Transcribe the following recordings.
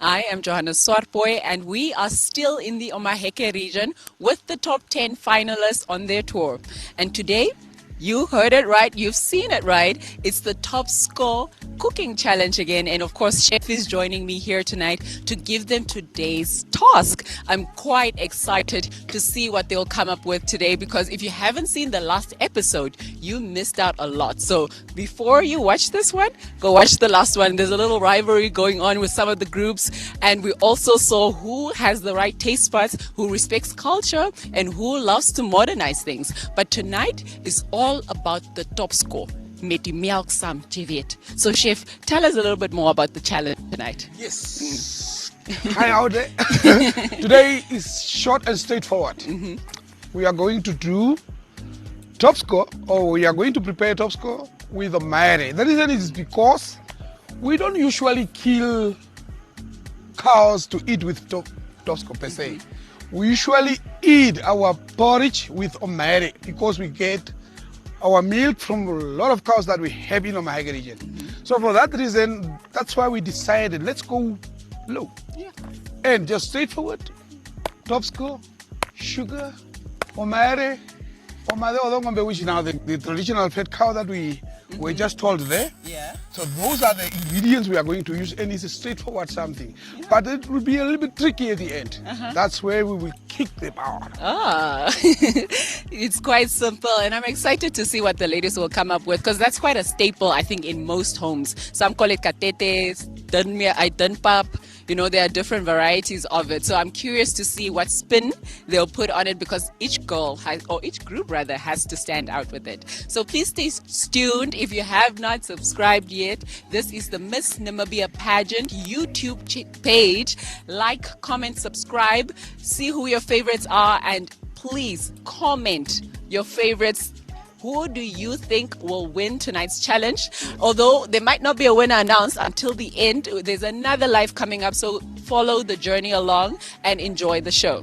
I am Johannes Swartboy, and we are still in the Omaheke region with the top 10 finalists on their tour. And today, you heard it right, you've seen it right. It's the top score cooking challenge again. And of course, Chef is joining me here tonight to give them today's task. I'm quite excited to see what they'll come up with today, because if you haven't seen the last episode, you missed out a lot. So before you watch this one, go watch the last one. There's a little rivalry going on with some of the groups. And we also saw who has the right taste buds, who respects culture, and who loves to modernize things. But tonight is all about the top score. Meti Mialk Sam Chiviet. So, Chef, tell us a little bit more about the challenge tonight. Yes. Hi out there. Today is short and straightforward. We are going to do top score, or we are going to prepare top score with a maire. The reason is because we don't usually kill cows to eat with top score per se. We usually eat our porridge with omere because we get our milk from a lot of cows that we have in Omaheke region. So for that reason, that's why we decided, let's go low. And just straightforward, top score, sugar, omere, which is now the traditional fed cow that we were just told there. So those are the ingredients we are going to use, and it's a straightforward something. But it will be a little bit tricky at the end. That's where we will kick them out. It's quite simple, and I'm excited to see what the ladies will come up with, because that's quite a staple, I think, in most homes. Some call it katetes, dunpap. You know, there are different varieties of it. So I'm curious to see what spin they'll put on it, because each girl has, or each group rather, has to stand out with it. So please stay tuned. If you have not subscribed yet, this is the Miss Namibia pageant YouTube page. Like, comment, subscribe, see who your favorites are, and please comment your favorites. Who do you think will win tonight's challenge? Although there might not be a winner announced until the end, there's another live coming up, so follow the journey along and enjoy the show.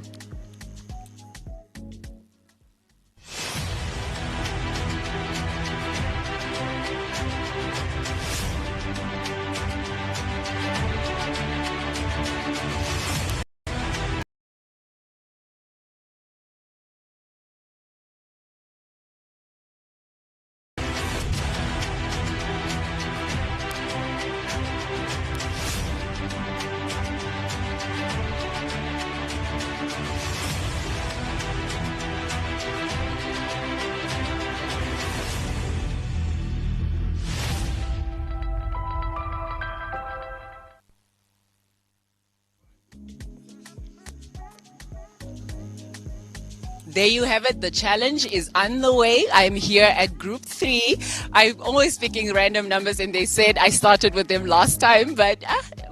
There you have it. The challenge is on the way. I'm here at group 3. I'm always picking random numbers, and they said I started with them last time, but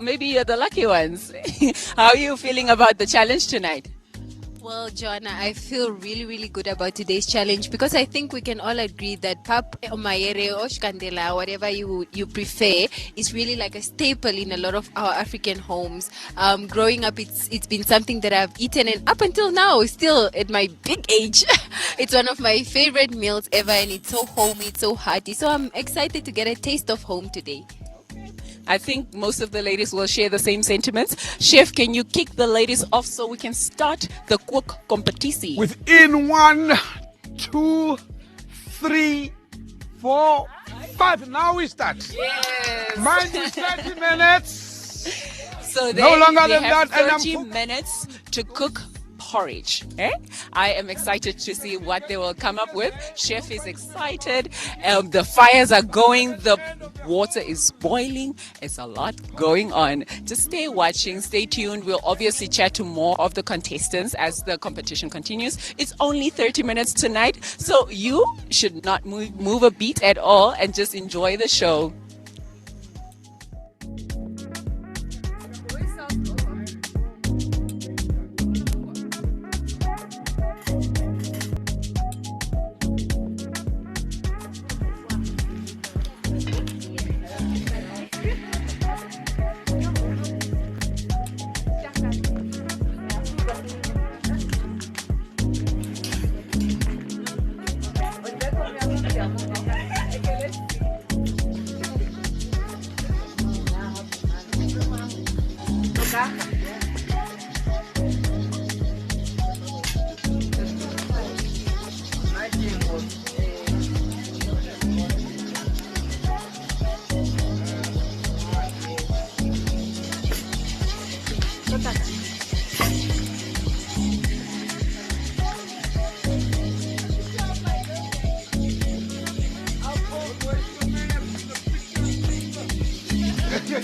maybe you're the lucky ones. How are you feeling about the challenge tonight? Well, Joanna, I feel really, really good about today's challenge, because I think we can all agree that pap, omayere, or shkandela, whatever you prefer, is really like a staple in a lot of our African homes. Growing up, it's been something that I've eaten, and up until now, still at my big age, it's one of my favorite meals ever, and it's so homey, it's so hearty. So I'm excited to get a taste of home today. I think most of the ladies will share the same sentiments. Chef, can you kick the ladies off so we can start the cook competition? Within 1, 2, 3, 4, 5. Now we start. Yes. Mind you, 30 minutes. So No longer they than have that, and 30 minutes to cook porridge. I am excited to see what they will come up with. Chef is excited. The fires are going. The water is boiling. It's a lot going on. Just stay watching. Stay tuned. We'll obviously chat to more of the contestants as the competition continues. It's only 30 minutes tonight, so you should not move a beat at all and just enjoy the show. I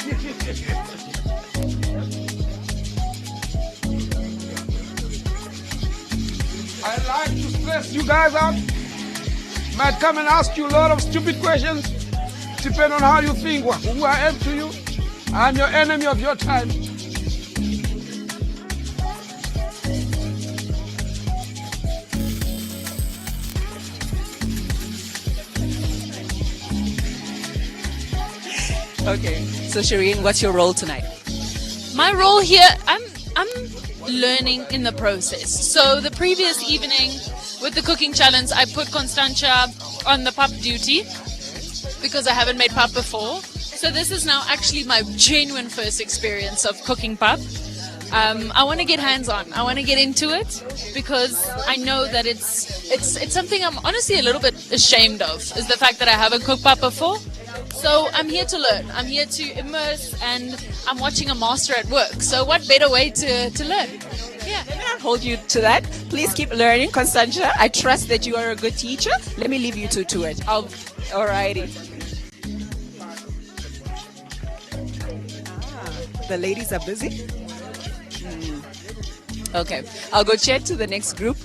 like to stress you guys out. Might come and ask you a lot of stupid questions. Depend on how you think, who I am to you. I'm your enemy of your time. Okay. So Shireen, what's your role tonight? My role here, I'm learning in the process. So the previous evening with the cooking challenge, I put Constantia on the pup duty because I haven't made pup before. So this is now actually my genuine first experience of cooking pup. I want to get hands-on. I want to get into it because I know that it's something I'm honestly a little bit ashamed of, is the fact that I haven't cooked pup before. So I'm here to learn. I'm here to immerse, and I'm watching a master at work. So what better way to learn? Yeah. Let me not hold you to that. Please keep learning, Constantia. I trust that you are a good teacher. Let me leave you to it. Alrighty. The ladies are busy. Okay, I'll go chat to the next group.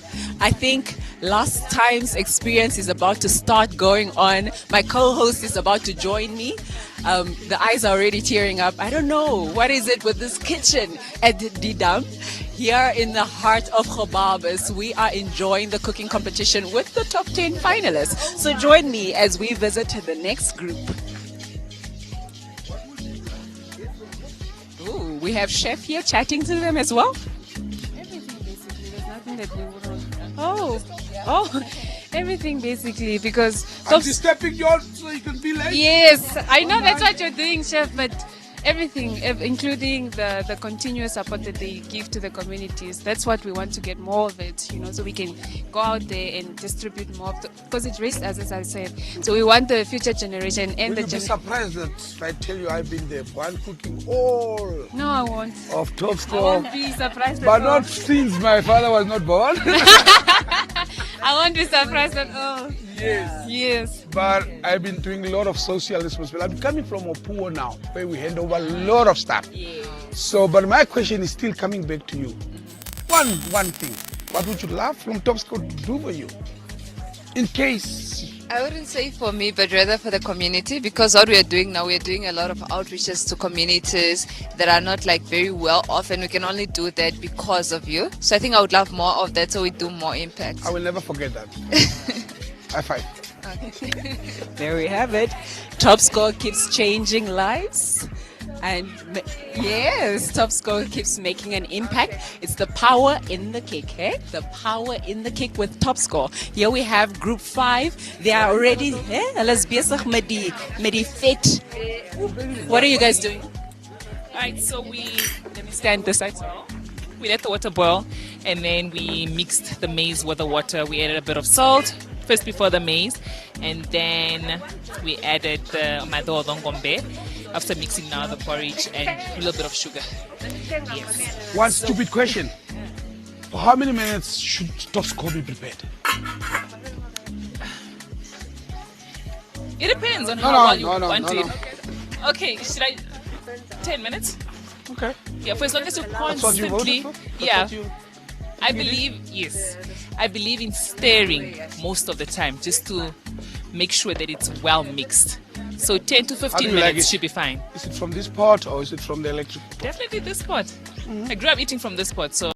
I think last time's experience is about to start going on. My co-host is about to join me. The eyes are already tearing up. I don't know. What is it with this kitchen at Didam? Here in the heart of Khobabas, we are enjoying the cooking competition with the top 10 finalists. So join me as we visit the next group. Ooh, we have Chef here chatting to them as well. That we wouldn't. Oh, everything basically, because I'm stepping you out so you can be late. yes, I know that's what you're doing, chef, but everything, including the continuous support that they give to the communities, that's what we want to get more of it, so we can go out there and distribute more of because it raised us, as I said. So we want the future generation and Will the you be surprised that if I tell you I've been the one cooking all No, I won't. of top I score, won't be surprised but at all. not since my father was not born. I won't be surprised at all. Yes. Yes. But I've been doing a lot of social responsibility. I'm coming from Opuo now, where we hand over a lot of stuff. So, but my question is still coming back to you. One thing. What would you love from Top Score to do for you? In case. I wouldn't say for me, but rather for the community, because what we are doing now, we are doing a lot of outreaches to communities that are not like very well off, and we can only do that because of you. So I think I would love more of that, so we do more impact. I will never forget that. High five. There we have it. Top Score keeps changing lives. And yes, Top Score keeps making an impact. It's the power in the kick, eh? The power in the kick with Top Score. Here we have Group 5. They are already, let's be fit. What are you guys doing? Alright, so let me Stand this side. we let the water boil, and then we mixed the maize with the water. We added a bit of salt first before the maize, and then we added the madodongombe after mixing now the porridge and a little bit of sugar. Yes. One stupid question. For how many minutes should Top Score be prepared? It depends on No, how no, well you no, no, want no, it. no. Okay, should I 10 minutes? Okay. Yeah, for as long as you That's what you constantly voted for? That's yeah. what you- I believe, yes. I believe in stirring most of the time just to make sure that it's well mixed. So 10 to How do 15 you like minutes it? should be fine. Is it from this pot or is it from the electric pot? Definitely this pot. I grew up eating from this pot, so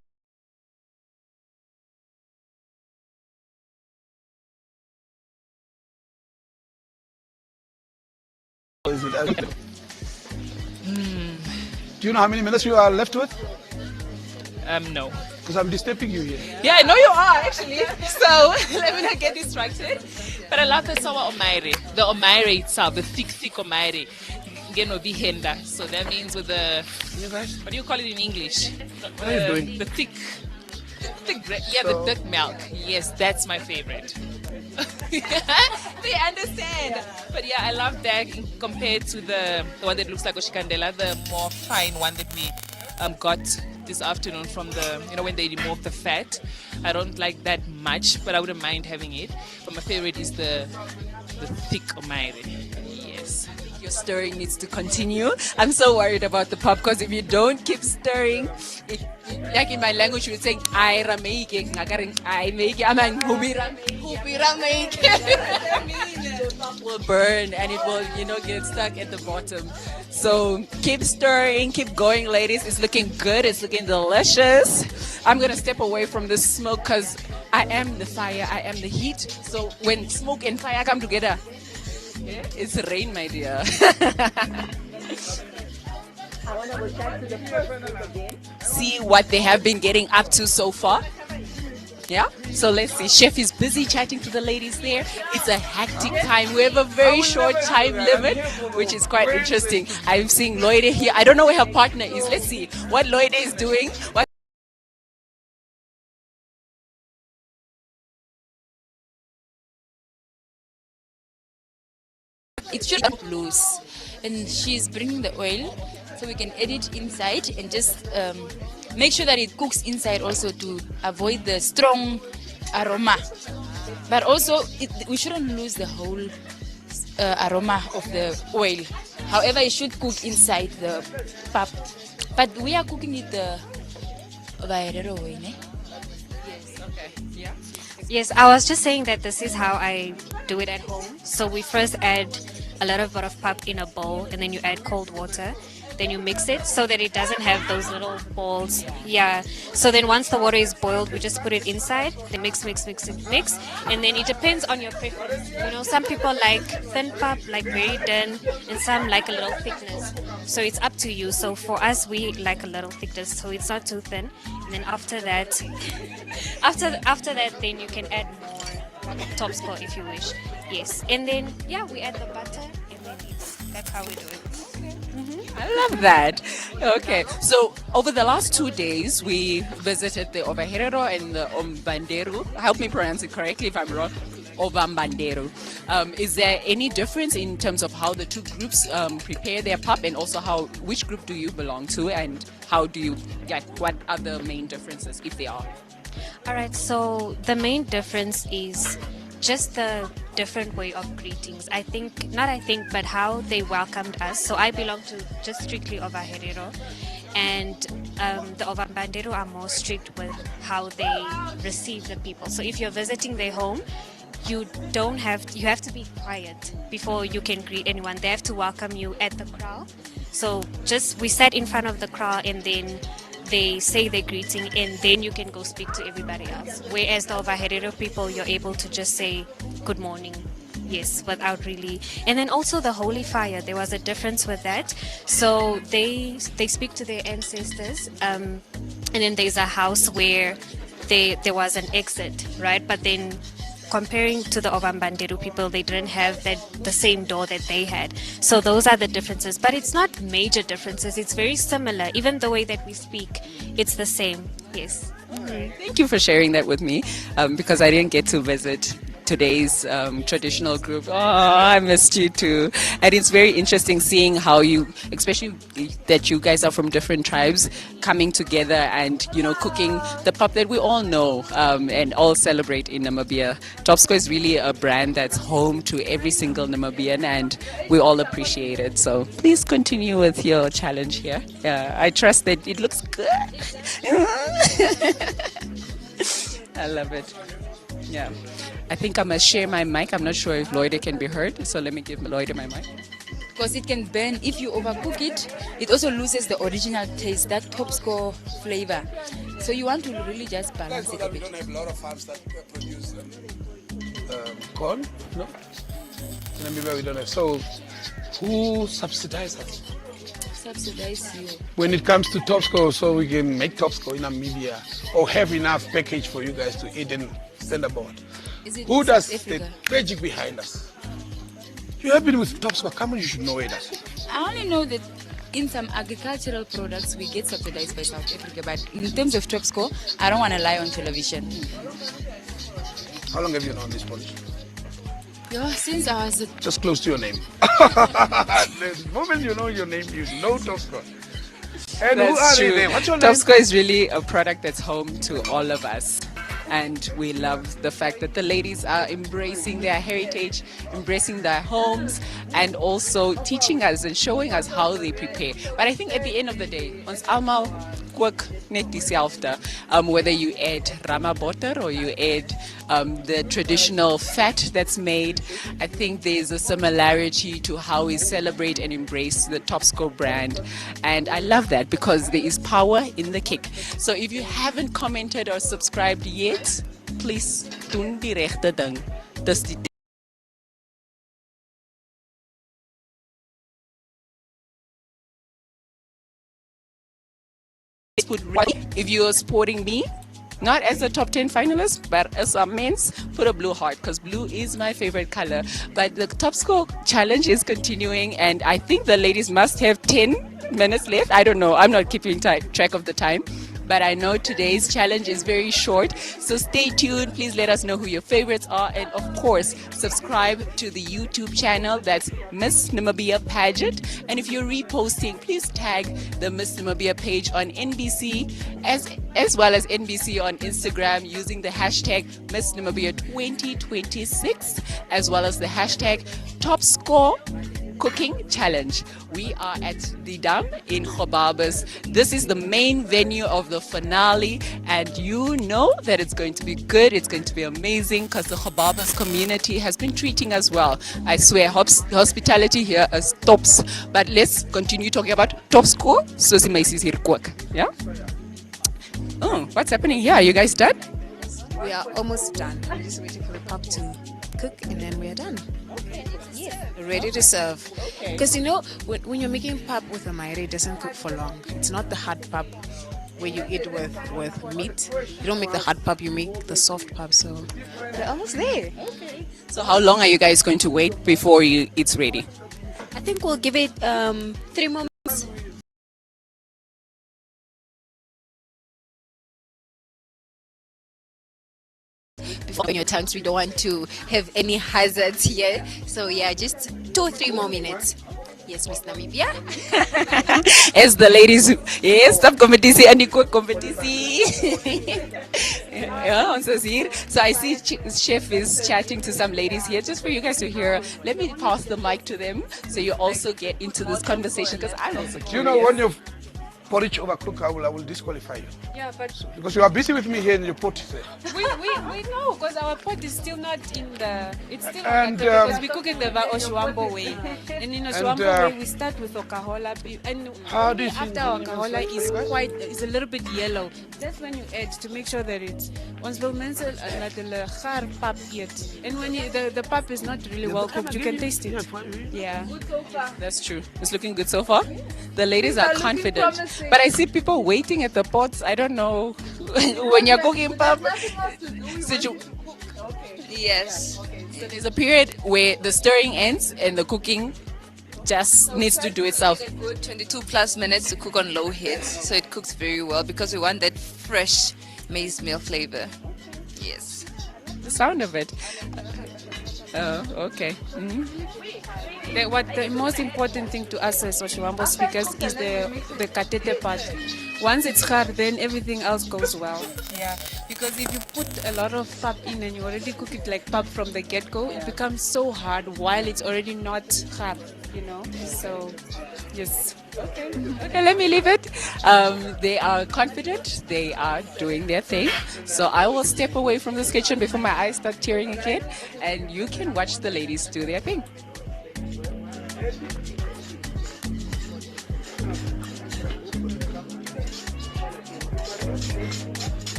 Or is it electric? Do you know how many minutes you are left with? no. Because I'm disturbing you here. Yeah, I know you are actually. So let me not get distracted. But I love the sour omaire. The omaire itself, the thick omaire. Geno bihenda. So that means with the, You guys? what do you call it in English? What are you doing? The thick the thick milk. Yes, that's my favorite. They understand. But yeah, I love that compared to the one that looks like oshikandela, the more fine one that we got this afternoon from the, when they remove the fat. I don't like that much, but I wouldn't mind having it. But my favorite is the thick omaire. Yes. your stirring needs to continue. I'm so worried about the pop because if you don't keep stirring, like in my language, we would say, "I rameke, I make, I'm an the pop will burn and it will, get stuck at the bottom." So keep stirring, keep going, ladies. It's looking good. It's looking delicious. I'm gonna step away from the smoke because I am the fire. I am the heat. So when smoke and fire come together, it's rain, my dear. I want to go back to the first group again. See what they have been getting up to so far. Yeah, so let's see. Chef is busy chatting to the ladies there. It's a hectic time. We have a very short time limit, which is quite interesting. I'm seeing Loide here. I don't know where her partner is. Let's see what Loide is doing. It should be loose, and she's bringing the oil so we can add it inside and just make sure that it cooks inside also to avoid the strong aroma. But also we shouldn't lose the whole aroma of the oil. However, it should cook inside the pap. But we are cooking it the Vairero way, ne? Yes, okay, yeah. Yes, I was just saying that this is how I do it at home. So we first add a little bit of pap in a bowl, and then you add cold water. Then you mix it so that it doesn't have those little balls. Yeah. So then once the water is boiled, we just put it inside. Then mix. And then it depends on your preference. Some people like thin pap, like very thin, and some like a little thickness. So it's up to you. So for us, we like a little thickness, so it's not too thin. And then after that, then you can add more top score if you wish. Yes. And then we add the butter, and then that's how we do it. I love that. Okay, so over the last 2 days, we visited the Ovaherero and the Ombanderu. Help me pronounce it correctly if I'm wrong. Ovambanderu. Is there any difference in terms of how the two groups prepare their pap, and also which group do you belong to, and how do you, what are the main differences, if there are? All right, so the main difference is just the different way of greetings. But how they welcomed us. So I belong to just strictly Ovaherero, and the Ovambanderu are more strict with how they receive the people. So if you're visiting their home, you have to be quiet before you can greet anyone. They have to welcome you at the kraal. So we sat in front of the kraal, and then they say their greeting, and then you can go speak to everybody else. Whereas the Ovaherero people, you're able to just say good morning, yes, without really. And then also the holy fire, there was a difference with that. So they speak to their ancestors, and then there's a house where there was an exit, right? But then comparing to the Ovambanderu people, they didn't have the same door that they had. So those are the differences. But it's not major differences. It's very similar. Even the way that we speak, it's the same. Yes. Thank you for sharing that with me, because I didn't get to visit today's traditional group. Oh, I missed you too. And it's very interesting seeing how you, especially that you guys are from different tribes, coming together and, cooking the pap that we all know and all celebrate in Namibia. Topsco is really a brand that's home to every single Namibian, and we all appreciate it. So please continue with your challenge here. I trust that it looks good. I love it. Yeah. I think I must share my mic. I'm not sure if Loida can be heard, so let me give Loida my mic. Because it can burn. If you overcook it, it also loses the original taste, that top score flavor. So you want to really just balance it a We bit. don't have a lot of farms that produce corn, no? In Namibia we don't have. So who subsidizes us? Subsidize you. When it comes to Topsco, so we can make Topsco in Namibia or have enough package for you guys to eat and stand aboard. Is it Who in does South the Africa? magic behind us? You have been with Topsco, come on, you should know it. I only know that in some agricultural products we get subsidized by South Africa, but in terms of top score, I don't want to lie on television. How long have you known this Polish? Yeah, since I was Just close to your name. The moment you know your name, you know Topsco. And who are That's they true. there? What's your name? Topsco is really a product that's home to all of us. and we love the fact that the ladies are embracing their heritage, embracing their homes, and also teaching us and showing us how they prepare. But I think at the end of the day, ons almal kook net dieselfde. Whether you add rama butter or you add the traditional fat that's made, I think there's a similarity to how we celebrate and embrace the Topscore brand. And I love that because there is power in the kick. So if you haven't commented or subscribed yet, please doen die regte ding. Dis die if you are supporting me, not as a top 10 finalist, but as a men's, put a blue heart because blue is my favorite color. But the top score challenge is continuing, and I think the ladies must have 10 minutes left. I don't know. I'm not keeping track of the time. But I know today's challenge is very short. So stay tuned. Please let us know who your favorites are. And of course, subscribe to the YouTube channel. That's Miss Namibia Pageant. And if you're reposting, please tag the Miss Namibia page on NBC as well as NBC on Instagram using the hashtag Miss Namibia 2026 as well as the hashtag TopScore Cooking Challenge. We are at the Dam in Gobabis. This is the main venue of the finale, and you know that it's going to be good. It's going to be amazing because the Gobabis community has been treating us well. I swear, hospitality here is tops. But let's continue talking about top score. Susie Macy's here quick. Yeah? Oh, what's happening here? Are you guys done? We are almost done. We're just waiting for the pap to cook and then we are done. Yeah, ready to serve. Because you know, when you're making pap with a maire, it doesn't cook for long. It's not the hard pap where you eat with meat. You don't make the hard pap, you make the soft pap. So we're almost there. So how long are you guys going to wait before it's ready? I think we'll give it 3 more minutes. Before in your tanks, we don't want to have any hazards here. So yeah, just 2 or 3 more minutes. Yes, Miss Namibia. As the ladies, yes, stop competition and cook competition. Yeah, so I see Chef is chatting to some ladies here. Just for you guys to hear, let me pass the mic to them so you also get into this conversation because I'm also curious. Do you know when you porridge overcook, I will disqualify you. Yeah, but Because you are busy with me here and your pot is there. we know because our pot is still not in the. It's still And, not because we cook it the Oshuambo way, and in Oshuambo way we start with okahola, and How do you after okahola is a little bit yellow. That's when you add to make sure that it's ons wil mense laat hulle gaar pap eet. And when the pap is not really well cooked, you can taste it. Yeah. That's true. It's looking good so far. The ladies are confident. But I see people waiting at the pots. I don't know when you're cooking pap. Yes. So there's a period where the stirring ends and the cooking just needs to do itself. Good 22 plus minutes to cook on low heat, so it cooks very well because we want that fresh maize meal flavor. Yes. The sound of it. Oh, okay. What the most important thing to us as Oshuambo speakers is the katete part. Once it's hard, then everything else goes well. Yeah, because if you put a lot of pap in and you already cook it like pap from the get-go, it becomes so hard while it's already not hard, you know. So, yes. Okay, let me leave it. They are confident. They are doing their thing. So I will step away from this kitchen before my eyes start tearing again, and you can watch the ladies do their thing.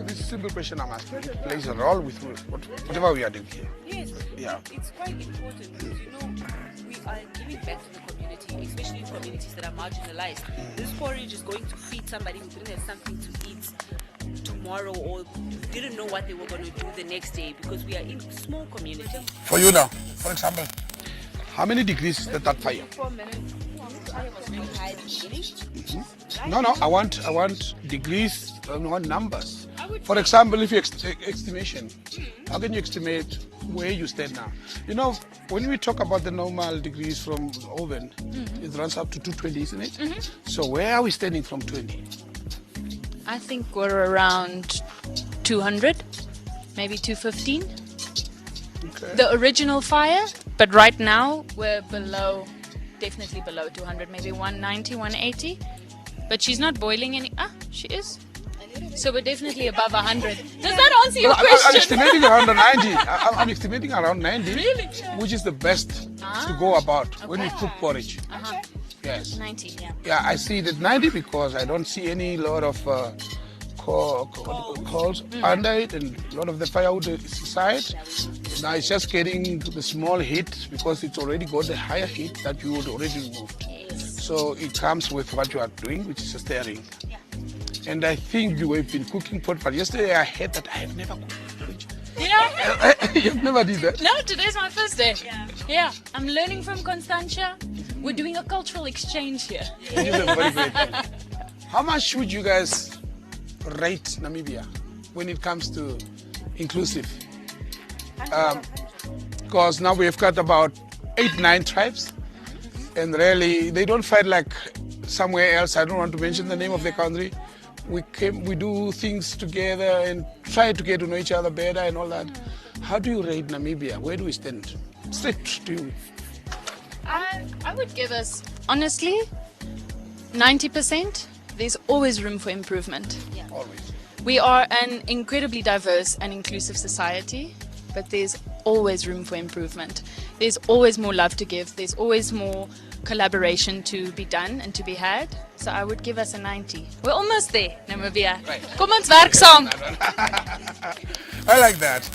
This simple question I'm asking plays a role with whatever we are doing here. Yes, Yeah. it's quite important because we are giving back to the community, especially in communities that are marginalized. This porridge is going to feed somebody who didn't have something to eat tomorrow or didn't know what they were going to do the next day because we are in small communities. For you now, for example, how many degrees is that fire? 4 minutes. Fire was really high at the beginning. No, I want degrees, I want numbers. For example, if you estimation, how can you estimate where you stand now? You know, when we talk about the normal degrees from oven, it runs up to 220, isn't it? So where are we standing from 20? I think we're around 200, maybe 215. Okay. The original fire, but right now we're below, definitely below 200, maybe 190, 180. But she's not boiling any. She is. So we're definitely above 100. Does that answer your I'm question? estimating around 90. I'm estimating around 90, Really? which is the best to go about when we cook porridge. Yes. 90, yeah. Yeah, I see it at 90 because I don't see any lot of coals under it, and a lot of the firewood is inside. Now it's just getting the small heat because it's already got the higher heat that you would already remove. So it comes with what you are doing, which is stirring. And I think you have been cooking pot, but yesterday I heard that I have never cooked porridge. Yeah. You've never did that? No, today's my first day. Yeah. I'm learning from Constantia. We're doing a cultural exchange here. Which is a very great thing. How much would you guys rate Namibia when it comes to inclusive? Because now we've got about 8-9 tribes, and really they don't fight like somewhere else. I don't want to mention the name of the country. We do things together and try to get to know each other better and all that. How do you rate Namibia? Where do we stand? Straight to you. I would give us, honestly, 90%. There's always room for improvement. Always. We are an incredibly diverse and inclusive society, but there's always room for improvement. There's always more love to give. There's always more collaboration to be done and to be had. So I would give us a 90. We're almost there, Namibia. Right. Kom ons werk saam. I like that.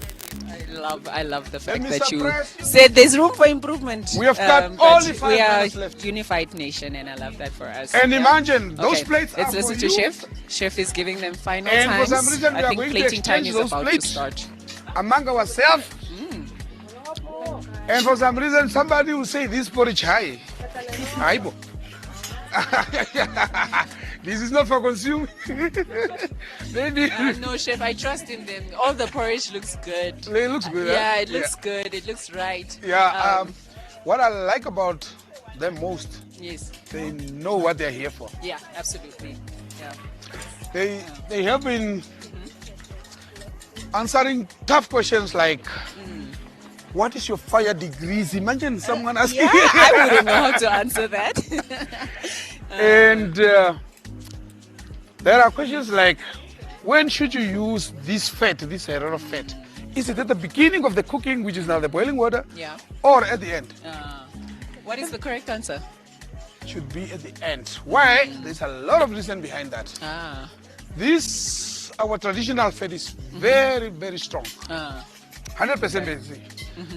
I love the fact And that Mr. you President, said there's room for improvement. We have got but only 5 we are minutes left. unified nation, and I love that for us. And Yeah. imagine those Okay, plates let's are listen for to you. Chef. Chef is giving them final And for times. some reason we I are think going to plating time exchange is those about plates. to start. Among ourselves. And for some reason somebody will say this porridge high. Aibo. This is not for consuming. Maybe No, Chef, I trust in them. All the porridge looks good. it looks good. Yeah, huh? it looks good. It looks right. Yeah. What I like about them most, Yes. they know what they're here for. Yeah, absolutely. Yeah. They have been answering tough questions like, what is your fire degrees? Imagine someone asking. Yeah, I wouldn't know how to answer that. And there are questions like, when should you use this fat, this herrero fat? Is it at the beginning of the cooking, which is now the boiling water, Yeah. or at the end? What is the correct answer? It should be at the end. Why? There's a lot of reason behind that. This, our traditional fat is very, very strong. 100% basic.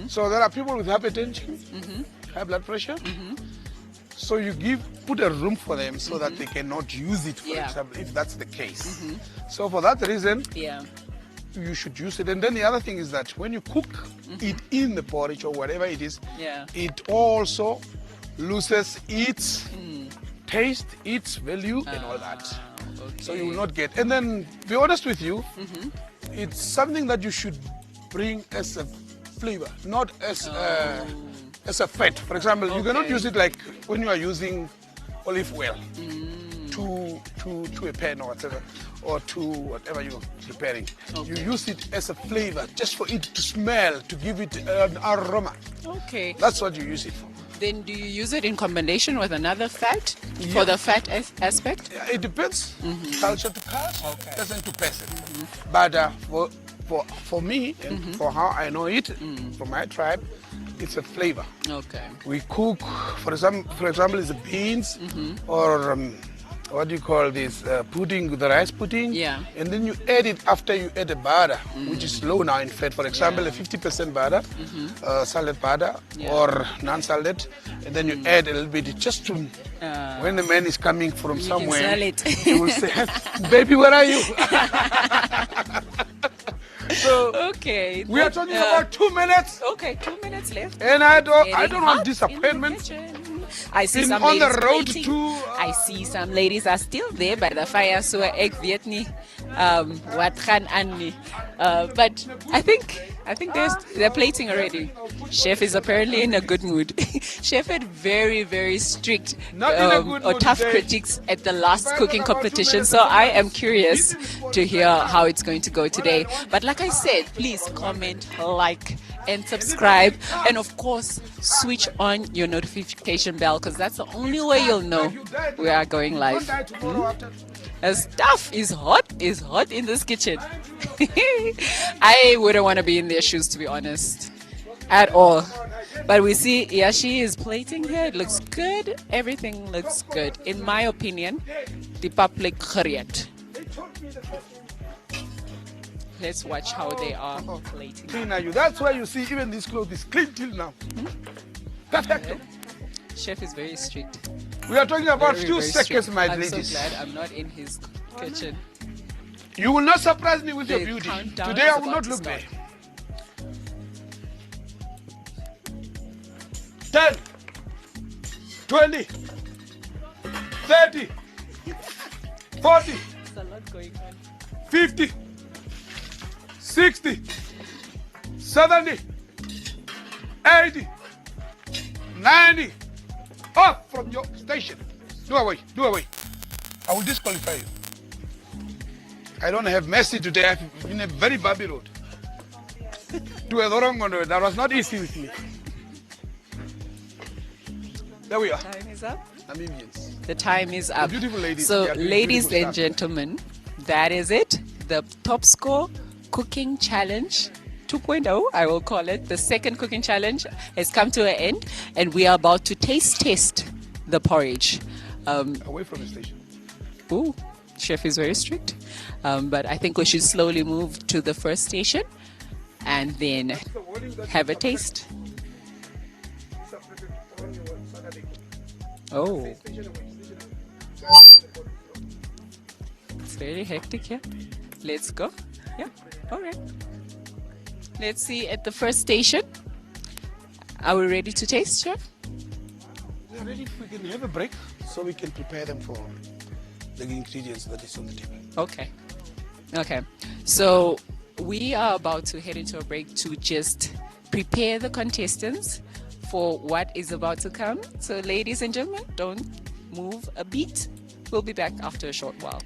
So there are people with hypertension, high blood pressure. So you put a room for them so that they cannot use it, for Yeah. example, if that's the case. So for that reason, Yeah. you should use it. And then the other thing is that when you cook it in the porridge or whatever it is, Yeah. it also loses its taste, its value, and all that. So you will not get. And then, be honest with you, it's something that you should bring as a flavor, not as a fat. For example, you cannot use it like when you are using olive oil to a pan or whatever, or to whatever you're preparing. You use it as a flavor, just for it to smell, to give it an aroma. Okay. That's what you use it for. Then do you use it in combination with another fat for the fat aspect? Yeah, it depends, culture to culture, person to person. But for me, and for how I know it, for my tribe, it's a flavor. Okay. We cook, for example, it's the beans or what do you call this, pudding, the rice pudding. Yeah. And then you add it after you add the butter, which is low now in fat. For example, a 50% butter, salad butter or non-salad. And then you add a little bit just to, when the man is coming from somewhere, sell it. he will say, baby, where are you? So Okay. we are talking about 2 minutes. Okay, 2 minutes left. And I don't Getting want hot in the disappointment. kitchen. I see In some on the ladies road plating. to, I see some ladies are still there by the fire, so ek weet nie wat gaan aan nie. But I think they're plating already. Chef is apparently in a good mood. Chef had very, very strict Not in a good or mood tough today. critiques at the last Find cooking out about 2 competition, minutes so before I that. am curious to hear how it's going to go today. But like I said, please comment, like, and subscribe, and of course switch on your notification bell, because that's the only way you'll know we are going live. Don't die tomorrow after. The stuff is hot in this kitchen. I wouldn't want to be in their shoes, to be honest, at all. But we see Yashi is plating here. It looks good. Everything looks good. In my opinion, the public gereed. Let's watch how they are plating. Clean are you? That's why you see even this clothes is clean till now. Perfect. Chef is very strict. We are talking about Very, few very seconds, strict. my I'm ladies. so glad I'm not in his kitchen. You will not surprise me with The your beauty. countdown Today is I will about not to look start. there. 10, 20, 30, 40, There's a lot going on. 50, 60, 70, 80, 90. Off from your station. Do away. Do away. I will disqualify you. I don't have mercy today. I've been a very barbie road. Do a wrong one. That was not easy with me. There we are. Time is up. Namibians. The time is up. beautiful ladies. So, They are doing ladies beautiful and stuff. gentlemen, that is it. The Top Score Cooking Challenge 2.0, I will call it. The second cooking challenge has come to an end, and we are about to taste test the porridge. Away from the station. Ooh, chef is very strict. But I think we should slowly move to the first station and then have a taste. Oh, it's very hectic here. Let's go. Yeah, all right. Let's see at the first station. Are we ready to taste, chef? We are ready. We can have a break so we can prepare them for the ingredients that is on the table. Okay. Okay. So we are about to head into a break to just prepare the contestants for what is about to come. So ladies and gentlemen, don't move a beat. We'll be back after a short while.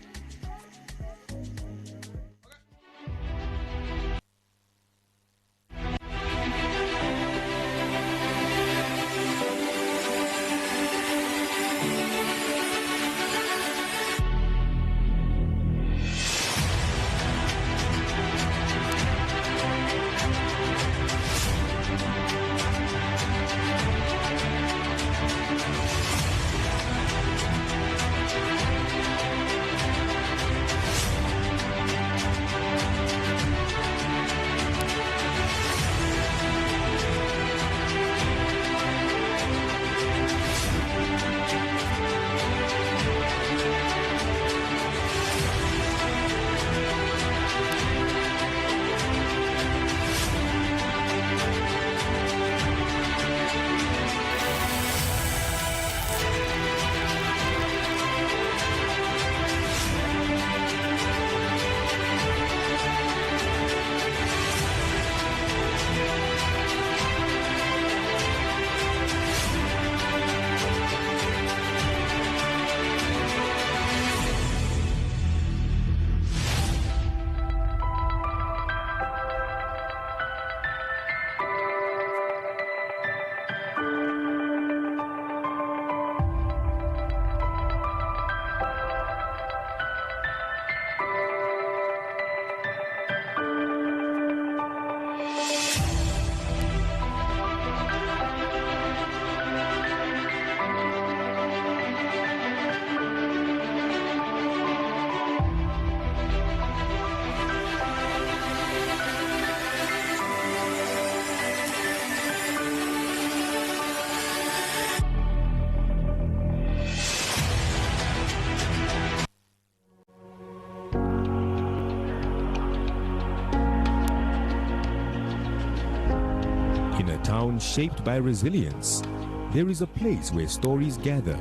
In a town shaped by resilience, there is a place where stories gather.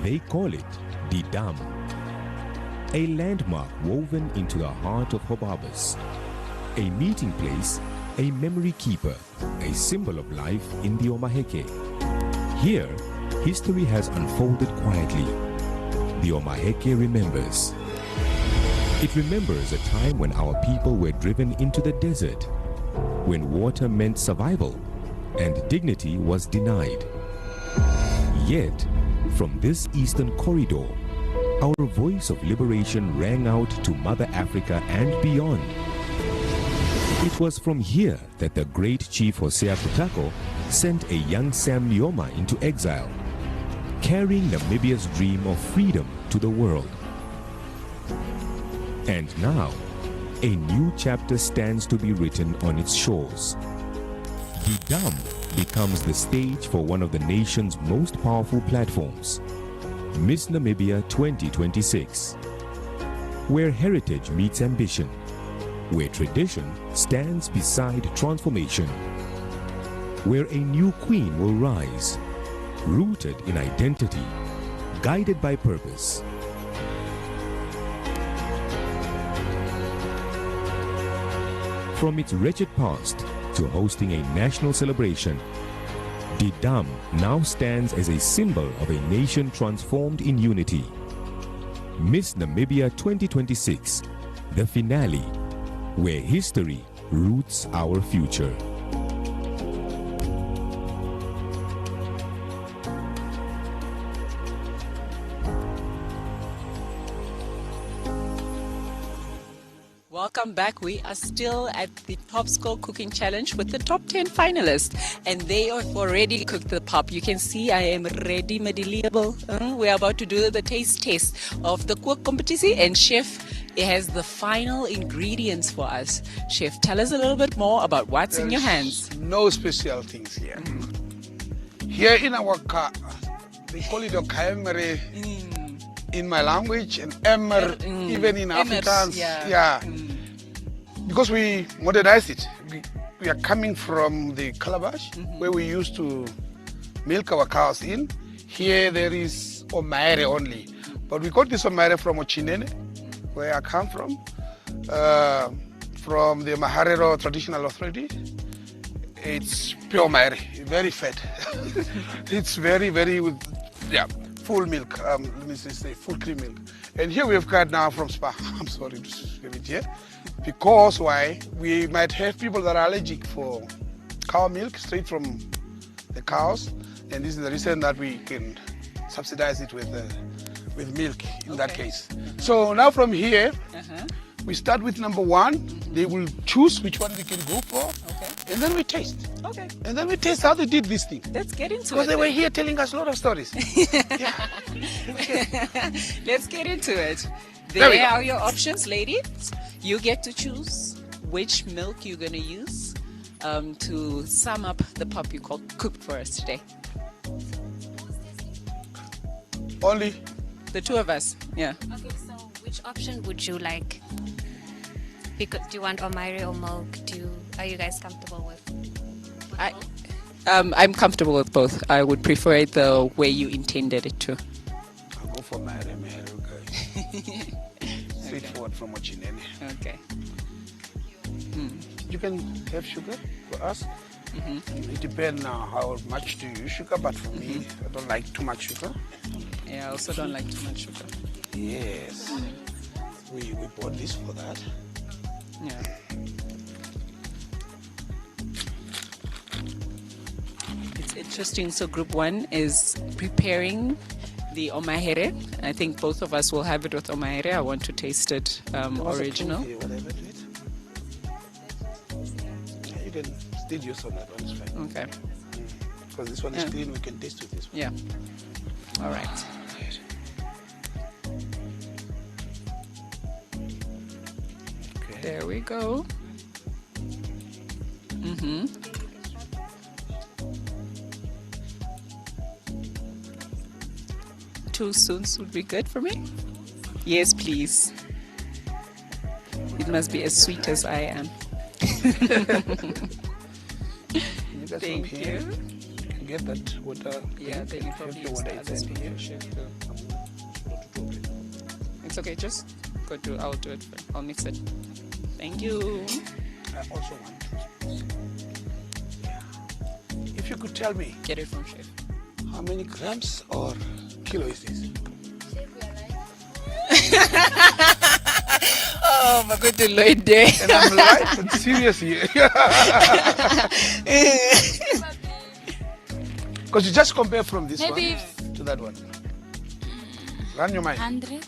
They call it the Dam, a landmark woven into the heart of Hobabas, a meeting place, a memory keeper, a symbol of life in the Omaheke. Here, history has unfolded quietly. The Omaheke remembers. It remembers a time when our people were driven into the desert, when water meant survival and dignity was denied. Yet, from this eastern corridor, our voice of liberation rang out to Mother Africa and beyond. It was from here that the great chief Hosea Kutako sent a young Sam Nyoma into exile, carrying Namibia's dream of freedom to the world. And now, a new chapter stands to be written on its shores. The Dam becomes the stage for one of the nation's most powerful platforms, Miss Namibia 2026, where heritage meets ambition, where tradition stands beside transformation, where a new queen will rise, rooted in identity, guided by purpose. From its wretched past to hosting a national celebration, the Dam now stands as a symbol of a nation transformed in unity. Miss Namibia 2026, the finale, where history roots our future. Welcome back. We are still at the Top Score Cooking Challenge with the top 10 finalists, and they have already cooked the pap. You can see I am ready, mediliable. We're about to do the taste test of the cook competition, and Chef has the final ingredients for us. Chef, tell us a little bit more about what's in your hands. No special things here. Here in our car, they call it a kaemere in my language, and emmer even in Afrikaans. Yeah. Because we modernized it. We are coming from the calabash where we used to milk our cows in. Here there is omaere only. But we got this omaere from Ochinene, where I come from the Maharero Traditional Authority. It's pure omaere, very fat. It's very, very, full milk. Let me just say full cream milk. And here we have got now from Spa. I'm sorry to spell it here. Because why? We might have people that are allergic for cow milk straight from the cows. And this is the reason that we can subsidize it with milk in that case. So now from here, we start with number one. They will choose which one we can go for. And then we taste. Okay. And then we taste how they did this thing. Let's get into it. Because they were here telling us a lot of stories. Let's get into it. There we There go. are your options, ladies. You get to choose which milk you're going to use to sum up the pap you cooked for us today. Only The two of us, yeah. Okay, so which option would you like? Because, do you want omaire or milk? Are you guys comfortable with? I'm comfortable with both. I would prefer it the way you intended it to. I'll go for Mare, okay. Straightforward from Ochinene. Okay. You can have sugar for us. It depends how much do you use sugar, but for me, I don't like too much sugar. Yeah, I also don't like too much sugar. Yes. We bought this for that. Yeah. It's interesting. So group one is preparing the omahere. I think both of us will have it with omahere. I want to taste it original. Whatever it is. Yeah, you can still use on that one, it's fine. Okay. Because this one is clean, we can taste with this one. Yeah. All right. Okay. There we go. Two spoons would be good for me. Yes, please. It must be as sweet as I am. That's Thank from here. you. You can get that water. Yeah, then you probably use the other spoon for chef too. It's okay, just go do. I'll do it. I'll mix it. Thank you. I also want. If you could tell me Get it from chef. how many grams or kilo is this? Oh my God, Lloyd there. And I'm right and serious here. Because you just compare from this Maybe one to that one. Run your mind. 100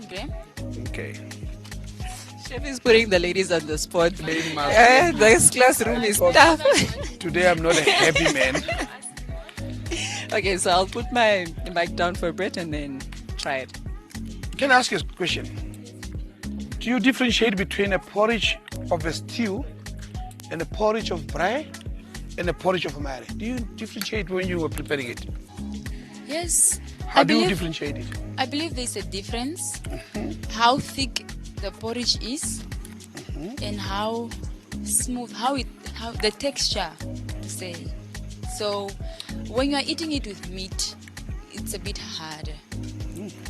gram. Okay. Chef is putting the ladies on the spot. Lady must- This classroom is tough. Today I'm not a happy man. Okay, so I'll put my mic down for a bit and then try it. Can I ask you a question? Do you differentiate between a porridge of a stew and a porridge of braai and a porridge of mare? Do you differentiate when you were preparing it? Yes. How do you differentiate it? I believe there's a difference. How thick the porridge is and how smooth, how the texture to say. So when you are eating it with meat, it's a bit harder.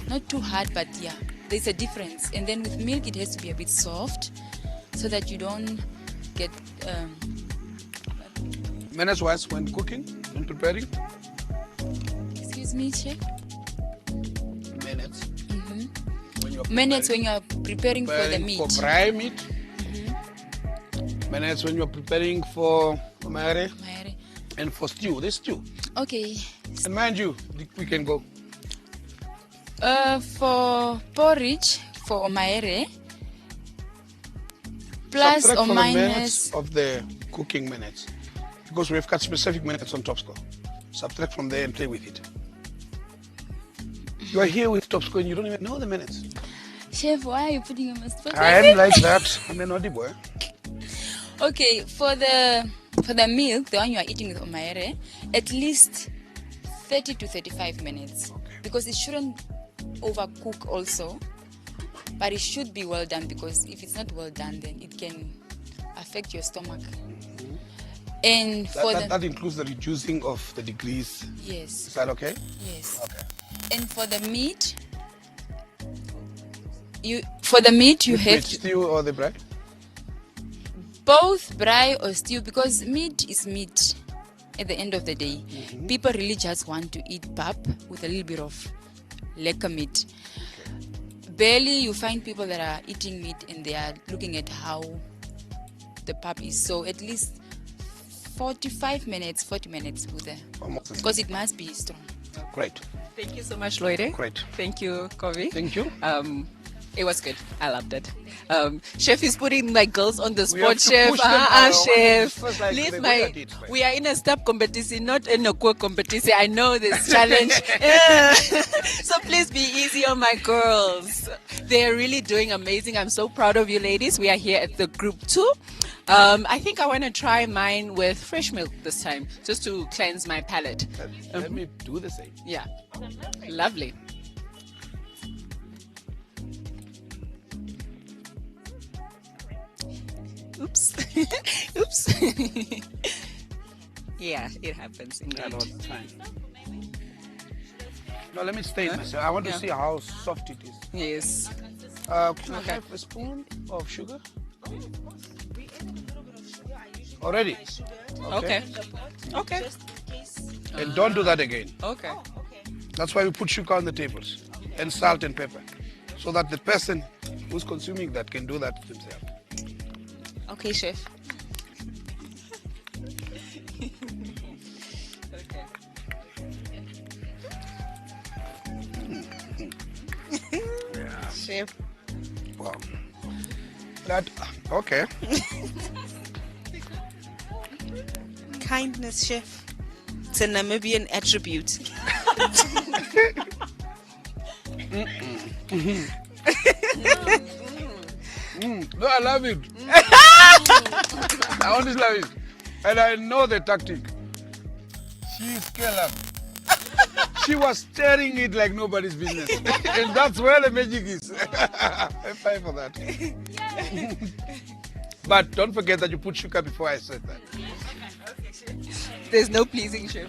Not too hard, but yeah, there's a difference. And then with milk, it has to be a bit soft so that you don't get. Minutes wise when cooking and preparing? Excuse me, chef. Minutes. Minutes when you are preparing for the meat. For braai meat. Minutes when you're preparing for mare Mayre. and for stew. This stew. Okay. And mind you, we can go. For porridge, for omaere, plus Subtract or from the minutes minus. of the cooking minutes. Because we've got specific minutes on top score. Subtract from there and play with it. You are here with top score and you don't even know the minutes. Chef, why are you putting on my spot? I am like that. I'm a naughty boy. Okay, for the milk, the one you are eating with omaere, at least 30 to 35 minutes. Because it shouldn't overcook also, but it should be well done, because if it's not well done, then it can affect your stomach. And for That includes the reducing of the degrees. yes, Is that okay? yes. Okay. And for the meat, you have Which stew or the braai? both braai or stew, because meat is meat at the end of the day. People really just want to eat pap with a little bit of lekker meat. Barely you find people that are eating meat and they are looking at how the pap is. So at least 40 minutes with the, Almost. because it must be strong. Great. Thank you so much, Lloyd. Great. Thank you, Kovi. Thank you. It was good. I loved it. Chef is putting my girls on the We have spot, to chef. push them around. Chef. First, like, Leave the my. way I did, right? We are in a step competition, not in a core competition. I know this challenge. Yeah. So please be easy on my girls. They're really doing amazing. I'm so proud of you, ladies. We are here at the group 2. I think I want to try mine with fresh milk this time, just to cleanse my palate. Let me do the same. Yeah. Lovely. Oops. Oops. Yeah, it happens indeed. That was time. No, let me stain myself. I want to Yeah. see how soft it is. Yes. Can I have a spoon of sugar? Already? Okay. Okay. And don't do that again. Okay. That's why we put sugar on the tables and salt and pepper, so that the person who's consuming that can do that themselves. Okay, chef. Chef. Wow. That okay. Kindness, chef. It's a Namibian attribute. No, I love it. I honestly love it. And I know the tactic. She's scale up. She was staring it like nobody's business. And that's where the magic is. High five for that. But don't forget that you put sugar before I said that. There's no pleasing, chef.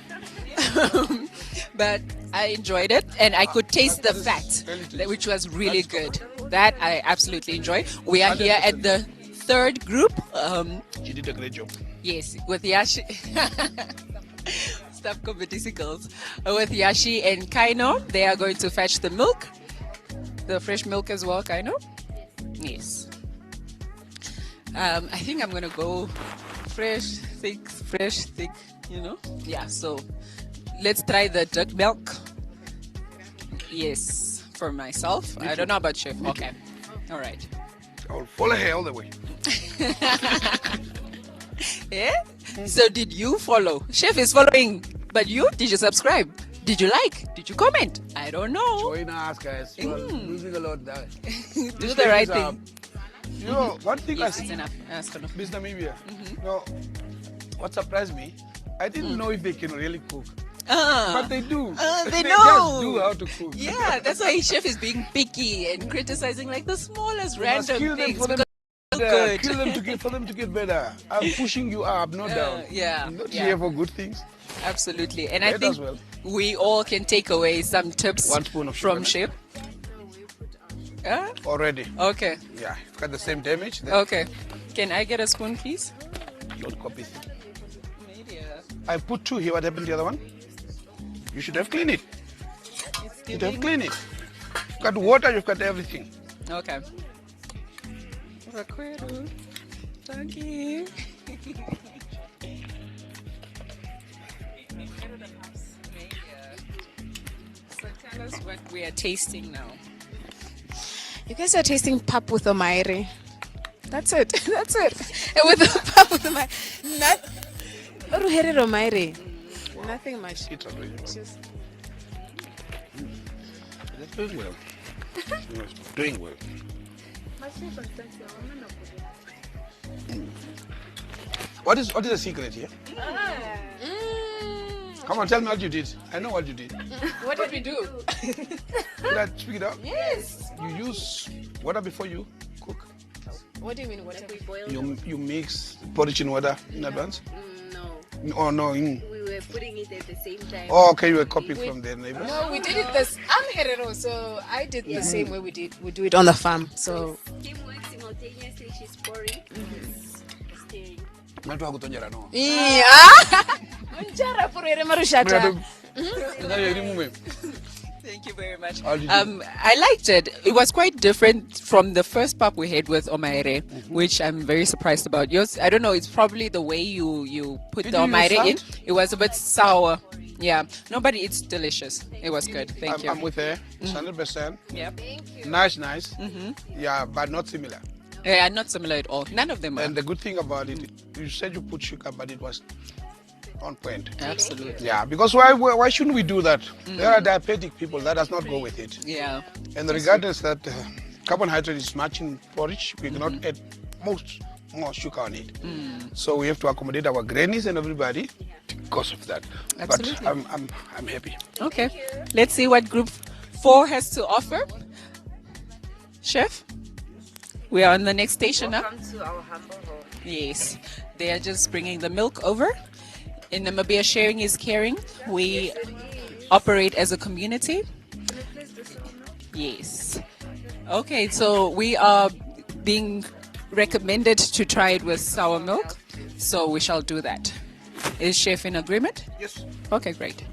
But I enjoyed it, and I could taste the fat, which was really good. That I absolutely enjoy. We are here at the third group. You did a great job. Yes, with Yashi. Stop competitions. With Yashi and Kaino, they are going to fetch the milk. The fresh milk as well, Kaino. Yes. I think I'm going to go fresh, thick, you know? Yeah, so let's try the duck milk. Yes, for myself. I don't know about chef. Okay. All right. I'll follow her all the way. Yeah? So did you follow? Chef is following. But you? Did you subscribe? Did you like? Did you comment? I don't know. Join us, guys. We're losing a lot there. Do the right thing. You know, one thing Yes, I it's see, enough. That's enough. Miss Namibia, you know, what surprised me, I didn't know if they can really cook. But they do. They They know. just do how to cook. Yeah, that's why chef is being picky and criticizing like the smallest You must random kill them things. for them because to good. kill them to get for them to get better. I'm pushing you up, not down. yeah, I'm not yeah. here for good things. Absolutely. And I That think as well. we all can take away some tips 1 spoon of from sugar. chef. Already. Okay. Yeah, it's got the same damage. Then Okay. Can I get a spoon, please? don't copy it. I put 2 here. What happened to the other one? You should have cleaned it. You should have cleaned it. You've got water, you've got everything. Okay. Thank you. So tell us what we are tasting now. You guys are tasting pap with omaire. That's it. That's it. And with the pap with omaire. Not oruhere omaire. Nothing much. It's already. Just That's doing well. Yes, doing well. What is the secret here? Come on, tell me what you did. I know what you did. what did we do? Did I speak it out? Yes. You use water before you cook. What do you mean? What we boil? You mix porridge in water in advance. No, Oh no. we were putting it at the same time. Oh, okay, you were copying from the neighbors. No, we did it this. I'm Herero, so I did the same way we did. We do it on the farm. So Teamwork simultaneously, she's pouring. Stirring. Not to kutonjera no. yeah. Unjara purere marushata. Thank you very much. How did you- I liked it. It was quite different from the first pap we had with omaire, which I'm very surprised about. Yours, I don't know. It's probably the way you put Did the you use omaire in. salt? It was a bit sour. Yeah. No, but it's delicious. It was good. Thank you. I'm with her. 100%. Yep. Nice. Yeah, but not similar. Yeah, not similar at all. None of them are. And the good thing about it, you said you put sugar, but it was on point. Absolutely. Yeah, because why shouldn't we do that? There are diabetic people that does not go with it. Yeah. And regardless that carbohydrate is much in porridge, we cannot add more sugar on it. So we have to accommodate our grannies and everybody because of that. Absolutely. But I'm happy. Okay. Let's see what group 4 has to offer. Chef, we are on the next station now. Welcome to our humble home. Yes. They are just bringing the milk over. In Namibia, sharing is caring. We operate as a community. Yes. Okay, so we are being recommended to try it with sour milk. So we shall do that. Is Chef in agreement? Yes. Okay, great.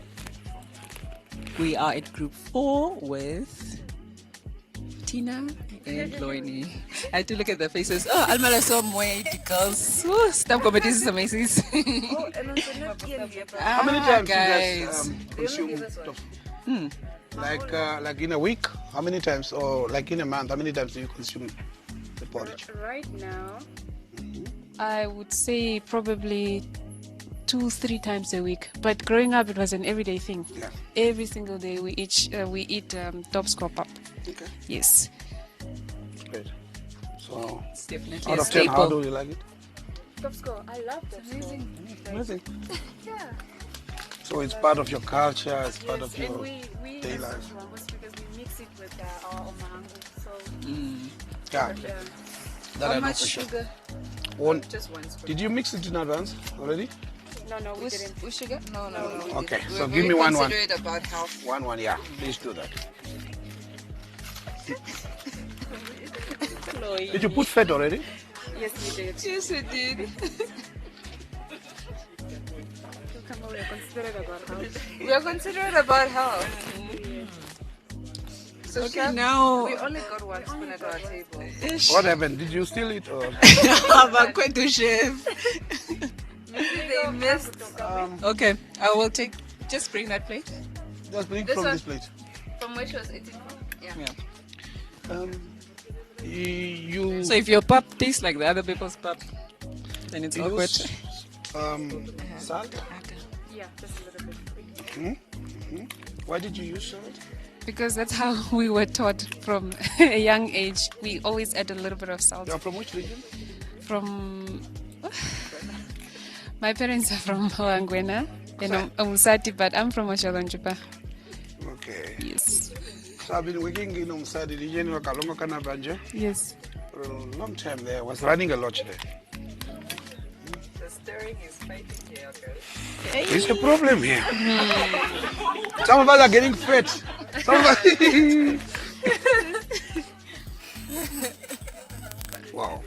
We are at group 4 with Tina and Loini. I had to look at their faces. Oh, Alma is so girls. Oh, stop comedy is amazing. How many times guys? you guys consume tofu? Like in a week? How many times? Or like in a month? How many times do you consume the porridge? Right now, I would say probably 2-3 times a week. But growing up, it was an everyday thing. Yeah. Every single day we eat top score pap. Okay. Yes. Great. So, It's definitely out a of 10, how staple. do you like it? Top score. I love that. Amazing. Amazing. Yeah. So it's part of your culture, it's part of your we daily life. because we mix it with our omango. So Yeah, that I how know much for sure. sugar? Just one spoon. Did you mix it in advance already? No, we didn't. With sugar? No. Okay, so We're give me one. considerate about health. One, yeah. Please do that. Did you put fat already? Yes, we did. Yes, we did. We are considerate about health. We are considerate about health. So Okay, Chef, now- we only got one spoon at our table. What happened? Did you steal it or? Abakwetu chef. Maybe they missed. Okay, I will take. Just bring that plate. Just bring This from one? this plate. From where she was eating from? Yeah. You. So if your pap tastes like the other people's pap, then it's awkward. use, salt. Yeah, just a little bit. Why did you use salt? Because that's how we were taught from a young age. We always add a little bit of salt. You are from which region? From my parents are from Wangwena and Umusati, but I'm from Oshagonjupa. Okay. Yes. So I've been working in Umsadi region of Kalongo Kanabanja Yes. for a long time there. I was running a lodge there. The stirring is fighting here, okay? There's a problem here. Some of us are getting fat. Some of us. Wow.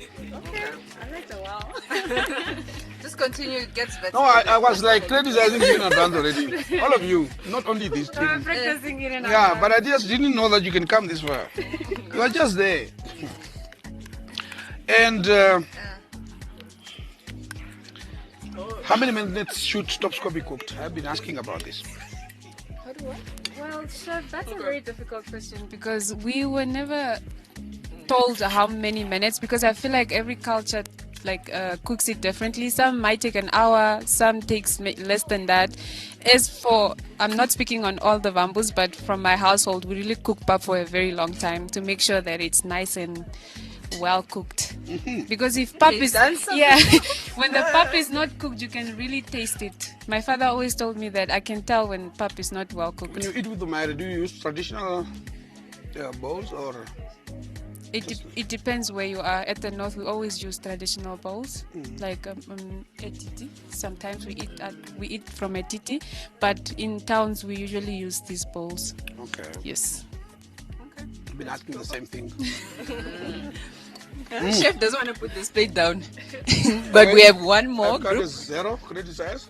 Just continue, it gets better. No, I was like criticizing you in advance already. All of you, not only these two. Practicing it in Yeah, but I just didn't know that you can come this far. You are just there. And how many minutes should top score be cooked? I've been asking about this. Well, Chef, that's a very difficult question because we were never told how many minutes, because I feel like every culture cooks it differently. Some might take an hour, some takes less than that. As for, I'm not speaking on all the Vambus, but from my household, we really cook pap for a very long time to make sure that it's nice and well cooked. Because if pap is when the pap is not cooked, you can really taste it. My father always told me that I can tell when pap is not well cooked. When you eat with the Umayre, do you use traditional bowls or? It depends where you are. At the north, we always use traditional bowls, like a titi. Sometimes we eat from a titi, but in towns we usually use these bowls. Okay. Yes. I've been asking the same thing. Chef doesn't want to put this plate down, but we have one more I've got group. a zero criticize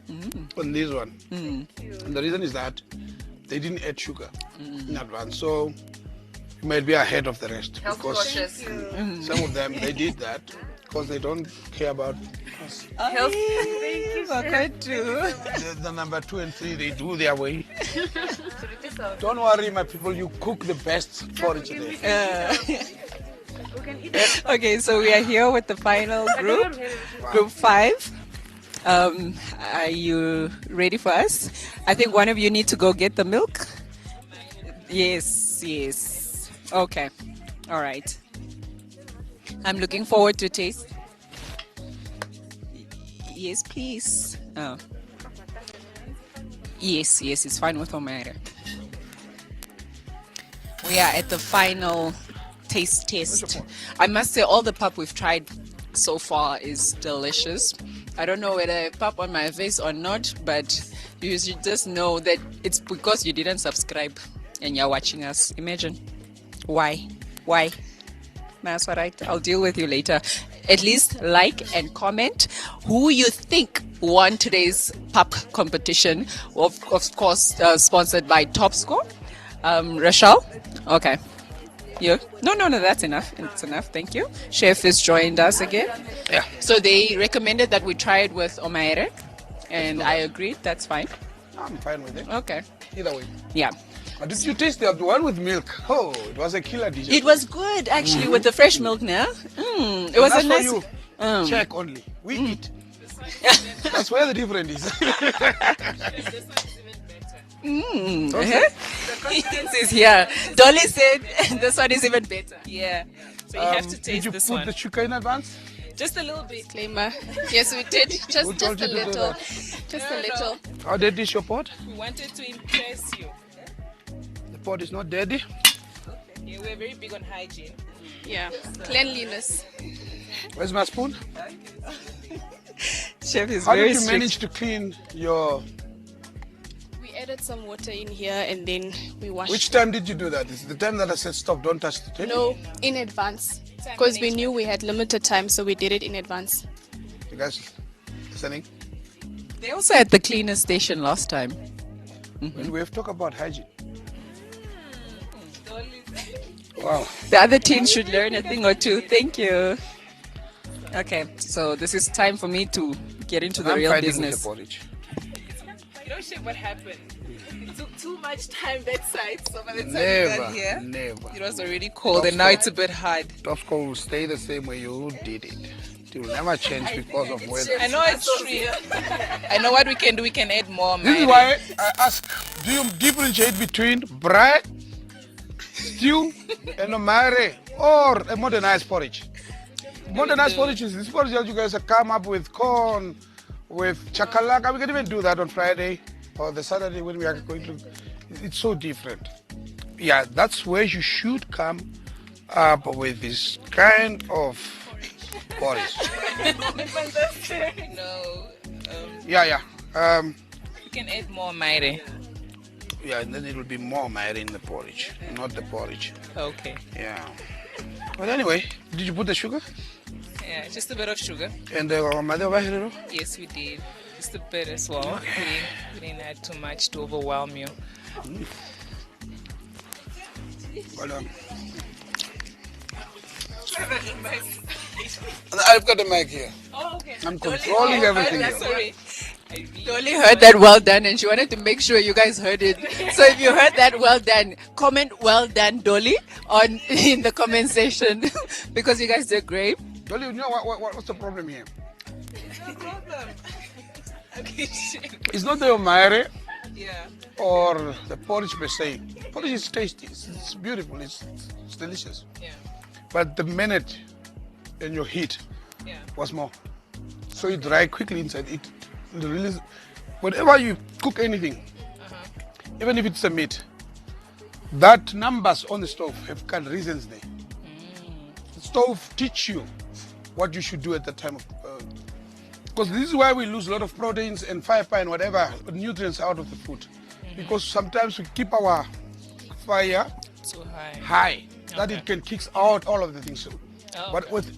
on this one. And the reason is that they didn't add sugar in advance, so you might be ahead of the rest. Health Because conscious. some of them, they did that because they don't care about us. Health. The number 2 and 3, they do their way. Don't worry, my people, you cook the best for each other. Okay, so we are here with the final group, group 5. Are you ready for us? I think one of you need to go get the milk. Yes. Okay, all right. I'm looking forward to taste. Yes, please. Oh. Yes, it's fine with Omaira. We are at the final taste test. I must say all the pap we've tried so far is delicious. I don't know whether I have pap on my face or not, but you should just know that it's because you didn't subscribe and you're watching us. Imagine. Why? That's all right. I'll deal with you later. At least like and comment who you think won today's pap competition. Of course, sponsored by Top Score. Rachel? Okay. You? No, that's enough. It's enough. Thank you. Chef has joined us again. Yeah. So they recommended that we try it with Omaire, and I agreed. That's fine. I'm fine with it. Okay. Either way. Yeah. Did you taste the one with milk? Oh, it was a killer dish. It was good actually with the fresh milk now. It was That's a nice. for you. Check only. We eat. That's where the difference is. This is here. Dolly said this one is even better. Yeah. So you have to Did taste you this put one. the sugar in advance? Just a little bit. Disclaimer. Yes, we did. Who Just told a you to do little. that? Just a little. How dead is your pot? We wanted to impress you. The pot is not dirty. Yeah, we're very big on hygiene. Yeah. Cleanliness. Where's my spoon? Chef is How very did you strict. manage to clean your... We added some water in here and then we washed. Which time did you do that? Is it the time that I said stop, don't touch the table? No, in advance. Because we knew we had limited time, so we did it in advance. You guys listening? They also had the cleaner station last time. When we have talked about hygiene. Wow. The other team should learn a thing or two. Thank you. Okay, so this is time for me to get into the I'm real fighting business. with the porridge. You know, Chef, what happened? It took too much time that side, so by the time we Never, got here, never. it was already cold, and now it's a bit hard. Top score will stay the same way you did it. It will never change because of weather. I know it's true. I know what we can do. We can add more. This is why I ask, do you differentiate between braai, stew, and a mare, or a modernized porridge? Modernized porridge is this porridge that you guys have come up with corn, with chakalaka. We can even do that on Friday or the Saturday when we are going to. It's so different. Yeah, that's where you should come up with this kind of porridge. No. Yeah. We can add more maire. Yeah, and then it will be more mire in the porridge, not the porridge. Okay. Yeah. But anyway, did you put the sugar? Yeah, just a bit of sugar. And the mother? Yes, we did. Just a bit as well. We didn't add too much to overwhelm you. Well, I've got the mic here. Oh, okay. I'm controlling everything here. Sorry. Dolly heard that well done and she wanted to make sure you guys heard it. So if you heard that well done, comment well done Dolly in the comment section because you guys did great. Dolly, you know what's the problem here? No problem. Okay, Chef. It's not the mire Yeah. or the porridge per se. Porridge is tasty. It's beautiful. It's delicious. Yeah. But the minute and your heat Yeah. was more. So it dry quickly inside. It release. Whenever you cook anything, even if it's a meat, that numbers on the stove have got reasons there. The stove teach you what you should do at that time of. Because this is why we lose a lot of proteins and fiber and whatever nutrients out of the food. Because sometimes we keep our fire Too high. high, that Okay. it can kick out all of the things. So, Oh, but with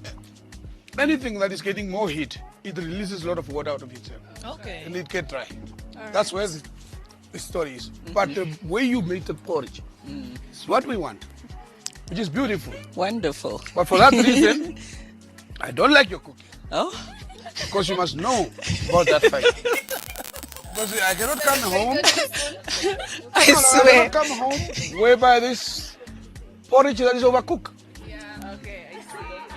anything that is getting more heat, it releases a lot of water out of itself. Okay. And it get dry. That's where the story is. But the way you make the porridge is what we want, which is beautiful. Wonderful. But for that reason, I don't like your cooking. Oh, Because you must know about that fight. Because I cannot come home. I I swear. cannot come home whereby this porridge that is overcooked.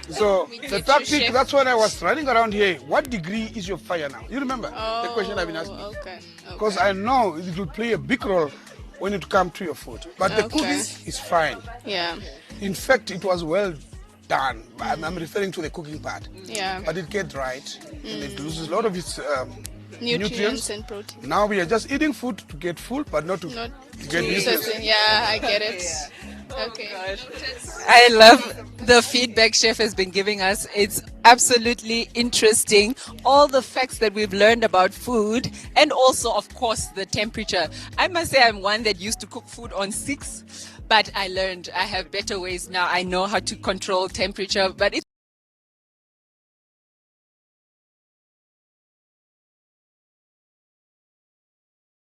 So the tactic, that's when I was running around here. What degree is your fire now? You remember the question I've been asking? Okay. Because I know it will play a big role when it comes to your food. But the Okay. cooking is fine. Yeah. In fact, it was well done. I'm referring to the cooking part. Yeah. But it gets right and it loses a lot of its Nutrients and protein. Now we are just eating food to get full, but not to Not get nutrients. certain. Yeah, I get it. Okay. I love the feedback Chef has been giving us. It's absolutely interesting. All the facts that we've learned about food and also, of course, the temperature. I must say I'm one that used to cook food on 6, but I learned I have better ways now. I know how to control temperature, but it's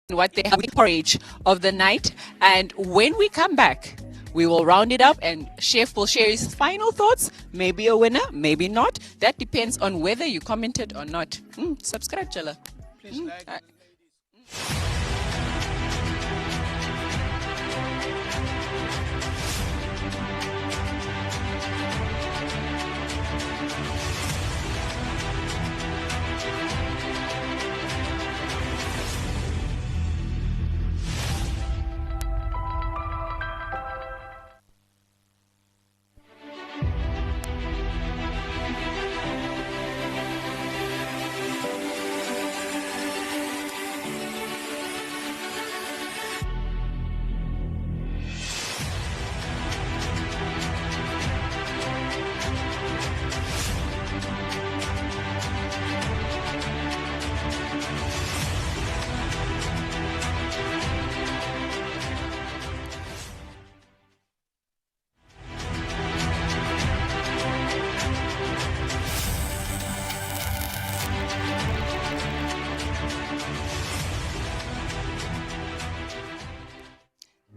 what they have porridge of the night. And when we come back, we will round it up and Chef will share his final thoughts. Maybe a winner, maybe not. That depends on whether you commented or not. Subscribe, Chala. Please like.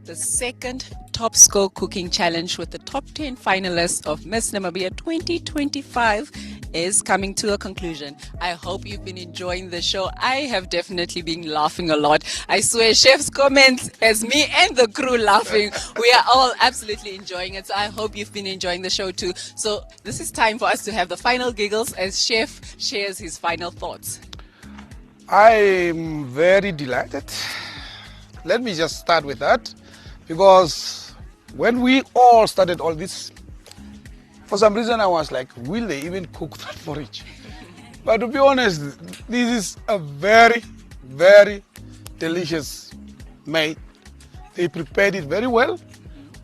The second Top Score Cooking Challenge with the top 10 finalists of Miss Namibia 2025 is coming to a conclusion. I hope you've been enjoying the show. I have definitely been laughing a lot. I swear, Chef's comments has me and the crew laughing. We are all absolutely enjoying it. So I hope you've been enjoying the show too. So this is time for us to have the final giggles as Chef shares his final thoughts. I'm very delighted. Let me just start with that, because when we all started all this, for some reason I was like, will they even cook that porridge? But to be honest, this is a very, very delicious made. They prepared it very well.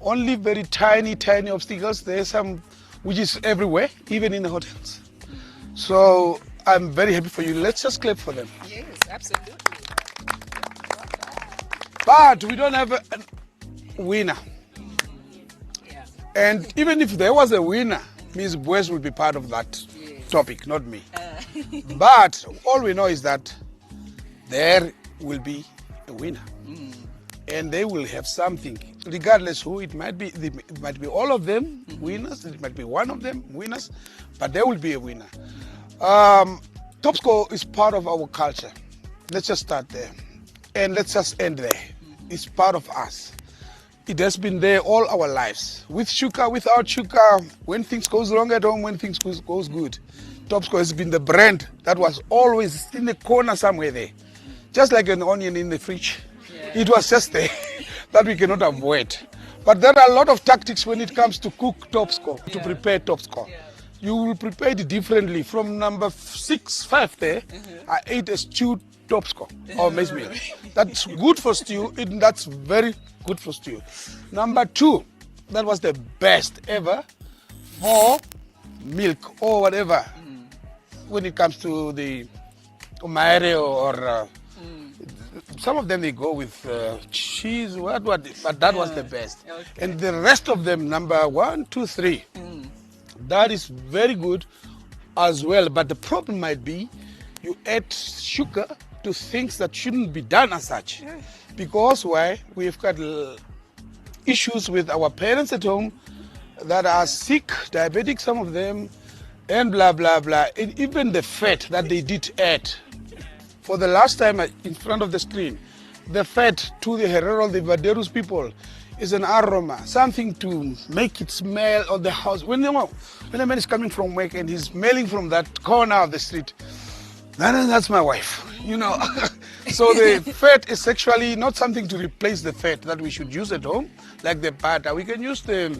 Only very tiny obstacles. There's some which is everywhere, even in the hotels. So I'm very happy for you. Let's just clap for them. Yes, absolutely. But we don't have a winner. And even if there was a winner, Ms. Bues will be part of that topic, not me. But all we know is that there will be a winner. And they will have something, regardless who it might be. It might be all of them winners, it might be one of them winners, but there will be a winner. Top Score is part of our culture. Let's just start there. And let's just end there. It's part of us. It has been there all our lives. With Shuka, without Shuka, when things goes wrong at home, when things goes good. Top Score has been the brand that was always in the corner somewhere there. Just like an onion in the fridge. It was just there that we cannot avoid. But there are a lot of tactics when it comes to cook Top Score, to prepare Top Score. You will prepare it differently. From number 5 there, I ate a stewed Top Score or maize meal. That's good for stew. That's very good for stew. Number 2, that was the best ever for milk or whatever. When it comes to the umaere or some of them they go with cheese, but that was the best. And the rest of them, number 1, 2, 3, that is very good as well. But the problem might be you add sugar to things that shouldn't be done as such. Because why? We've got issues with our parents at home that are sick, diabetic, some of them, and blah, blah, blah. And even the fat that they did add, for the last time in front of the screen, the fat to the Herero, the Vaderus people, is an aroma, something to make it smell of the house. When a man is coming from work and he's smelling from that corner of the street, that's my wife, you know. So the fat is actually not something to replace the fat that we should use at home, like the butter. We can use the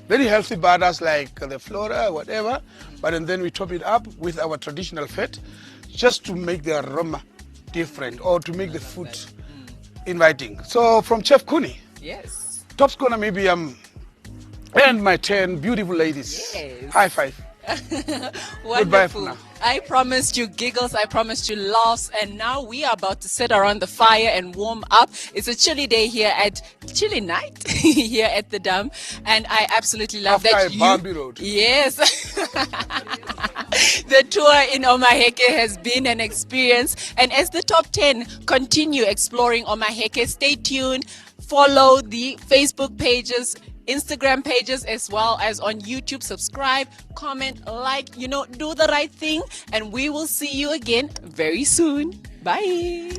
very healthy butters like the Flora, whatever, and then we top it up with our traditional fat just to make the aroma different or to make the food inviting. So from Chef Kuni, yes, Top Score Namibia, and my 10 beautiful ladies. Yes. High five. Goodbye for now. I promised you giggles, I promised you laughs, and now we are about to sit around the fire and warm up. It's a chilly day here chilly night here at the Dam, and I absolutely love that Bambi Road. Yes. The tour in Omaheke has been an experience, and as the top 10 continue exploring Omaheke, stay tuned, follow the Facebook pages, Instagram pages, as well as on YouTube. Subscribe, comment, like, do the right thing, and we will see you again very soon. Bye.